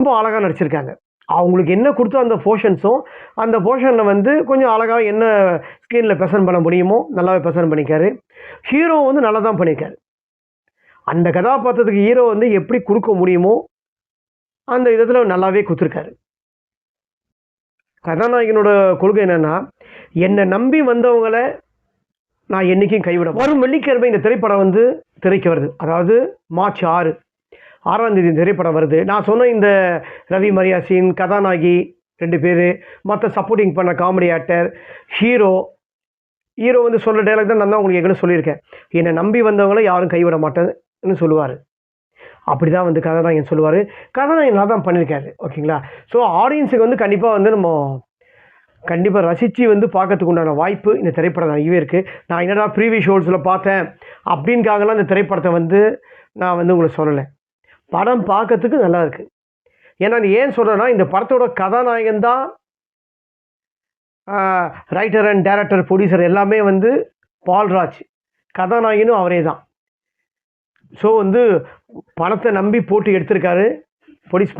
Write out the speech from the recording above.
ரொம்ப அழகாக நடிச்சிருக்காங்க. அவங்களுக்கு என்ன கொடுத்தோ அந்த போர்ஷன்ஸும், அந்த போர்ஷனில் வந்து கொஞ்சம் அழகாக என்ன ஸ்க்ரீனில் ப்ரெசென்ட் பண்ண முடியுமோ நல்லாவே ப்ரெசென்ட் பண்ணியிருக்காரு. ஹீரோ வந்து நல்லா தான் பண்ணியிருக்காரு. அந்த கதாபாத்திரத்துக்கு ஹீரோ வந்து எப்படி கொடுக்க முடியுமோ அந்த விதத்தில் நல்லாவே கொடுத்துருக்காரு. கதாநாயகனோட கொள்கை என்னன்னா, என்னை நம்பி வந்தவங்கள நான் என்றைக்கும் கைவிட வரும் வெள்ளிக்கிழமை இந்த திரைப்படம் வந்து திரைக்கு வருது. அதாவது மார்ச் 6ஆம் தேதி திரைப்படம் வருது. நான் சொன்ன இந்த ரவி மரியாசின், கதாநாயகி 2 பேர், மற்ற சப்போர்ட்டிங் பண்ண காமெடி ஆக்டர், ஹீரோ வந்து சொல்கிற டைலாக் தான் நான் தான் உங்களுக்கு ஏற்கனவே சொல்லியிருக்கேன். என்னை நம்பி வந்தவங்கள யாரும் கைவிட மாட்டேன்னு சொல்லுவார். அப்படி தான் வந்து கதாநாயகன் சொல்லுவார். கதாநாயகன் நல்லா தான் பண்ணியிருக்காரு. ஓகேங்களா? ஸோ ஆடியன்ஸுக்கு வந்து கண்டிப்பாக வந்து நம்ம கண்டிப்பாக ரசித்து வந்து பார்க்கறதுக்கு உண்டான வாய்ப்பு இந்த திரைப்படம் நிறையவே இருக்குது. நான் என்னடா ப்ரீவியூ ஷோஸில் பார்த்தேன் அப்படின்காகலாம் இந்த திரைப்படத்தை வந்து நான் வந்து உங்களுக்கு சொல்லலை. படம் பார்க்கறதுக்கு நல்லா இருக்குது. ஏன்னா ஏன் சொல்கிறேன்னா, இந்த படத்தோட கதாநாயகன் தான் ரைட்டர் அண்ட் டைரக்டர், ப்ரொடியூசர் எல்லாமே வந்து பால்ராஜ். கதாநாயகனும் அவரே தான். ஸோ வந்து பணத்தை நம்பி போட்டு எடுத்திருக்காரு. ப்ரொடியூஸ்